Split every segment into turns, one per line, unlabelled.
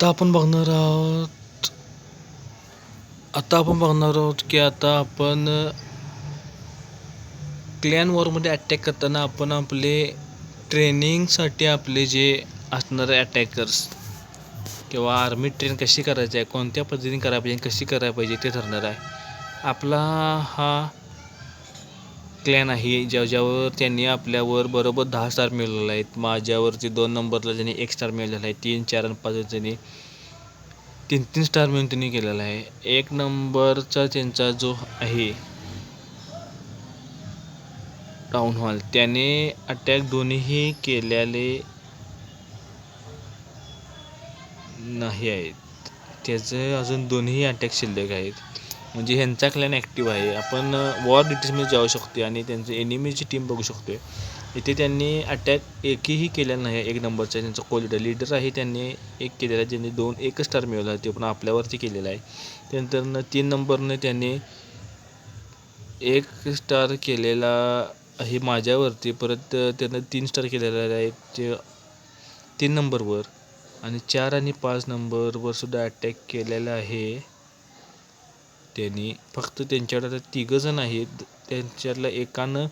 आता आपण बघणार आहोत की आता आपण क्लॅन वॉरमध्ये अटॅक करताना आपण आपले ट्रेनिंगसाठी आपले जे असणारे अटॅकर्स किंवा आर्मी ट्रेन कशी करायची आहे, कोणत्या पद्धतीने करायला पाहिजे, कशी करायला पाहिजे ते ठरणार आहे. आपला हा क्लॅन आहे ज्यावर त्यांनी आपल्यावर बरोबर 10 स्टार मिळवलेला आहेत. माझ्यावरती 2 नंबरला त्यांनी 1 स्टार मिळवलेला आहे. 3, 4 आणि 5 त्यांनी 3 स्टार मिळून त्यांनी केलेला आहे. 1 नंबरचा त्यांचा जो आहे टाउन हॉल, त्याने अटॅक दोन्हीही केलेले नाही आहेत. त्याचे अजून दोन्ही अटॅक शिल्लक आहेत. म्हणजे ह्यांचा क्लॅन ॲक्टिव्ह आहे. आपण वॉर डिटेल्समध्ये जाऊ शकतो आणि त्यांचं एनिमीची टीम बघू शकतो. इथे त्यांनी अटॅक एकही केलेला नाही. 1 नंबरचा त्यांचा लीडर आहे, त्यांनी एक केलेला आहे, ज्यांनी 1 स्टार मिळवला ते पण आपल्यावरती केलेला आहे. त्यानंतर 3 नंबरने त्यांनी 1 स्टार केलेला आहे माझ्यावरती. परत त्यानं 3 स्टार केलेला आहे ते 3 नंबरवर आणि 4 आणि 5 नंबरवर सुद्धा अटॅक केलेला आहे त्यांनी. फक्त त्यांच्याकडे 3 जण आहेत, त्यांच्यातल्या एकानं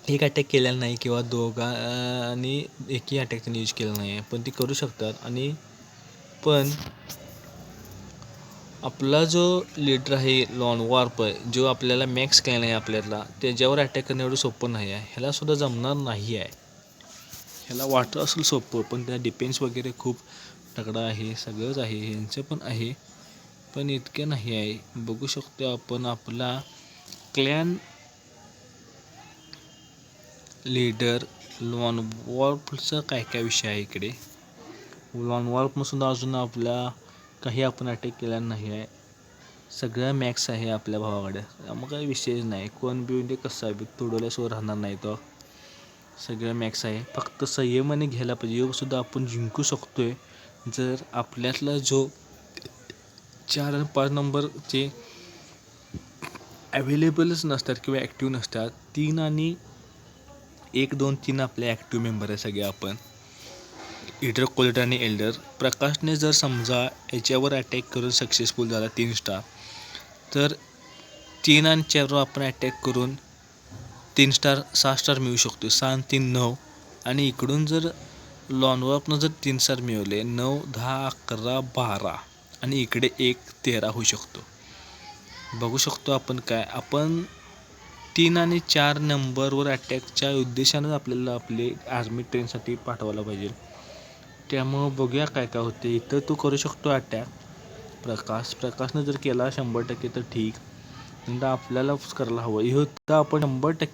एक अटॅक केलेला नाही किंवा दोघांनी एकही अटॅक त्यांनी यूज केला नाही आहे, पण ती करू शकतात. आणि पण आपला जो लीडर आहे लॉन वॉर्प, जो आपल्याला मॅक्स क्लॅन आहे आपल्याला, त्याच्यावर अटॅक करणं एवढं सोपं नाही आहे. ह्यालासुद्धा जमणार नाही आहे. ह्याला वाटत असेल सोपं, पण त्या डिफेन्स वगैरे खूप तगडा आहे, सगळंच आहे, ह्यांचं पण आहे, पण इतकं नाही आहे. बघू शकतो आपण आपला क्लॅन लीडर लॉन वॉर्पचा काय काय विषय आहे इकडे. लॉन वॉर्पमधून अजून आपला काही आपण अटॅक केला नाही आहे. सगळं मॅक्स आहे आपल्या भावाकडे, मग काही विषयच नाही. कोण बी म्हणजे कसा बी तुडवल्याशिवाय राहणार नाही. तो सगळं मॅक्स आहे. फक्त संयमाने घ्यायला पाहिजे. योगसुद्धा आपण जिंकू शकतोय जर आपल्यातला जो 4 आणि 5 नंबरचे अवेलेबलच नसतात किंवा ॲक्टिव्ह नसतात. 3 आणि 1, 2, 3 आपले ॲक्टिव्ह मेंबर आहे सगळे आपण. लीडर, कोलिडर आणि एल्डर. प्रकाशने जर समजा याच्यावर अटॅक करून सक्सेसफुल झाला 3 स्टार, तर 3 आणि 4 आपण अटॅक करून 3 स्टार 6 स्टार मिळू शकतो. 6 आणि 3 9. आणि इकडून जर लॉनवॉर्पनं जर 3 स्टार मिळवले, 9, 10, 11, 12 आणि इकडे 1, 13 होऊ शकतो. बघू शकतो आपण काय. आपण 3 आणि 4 नंबरवर अटॅकच्या उद्देशानं आपल्याला आपले आर्मी ट्रेनसाठी पाठवायला पाहिजे. त्यामुळं बघूया काय काय होते. इथं तू करू शकतो अटॅक. प्रकाशनं जर केला 100% तर ठीक, नंतर आपल्यालाच करायला हवं. हे तर आपण 100%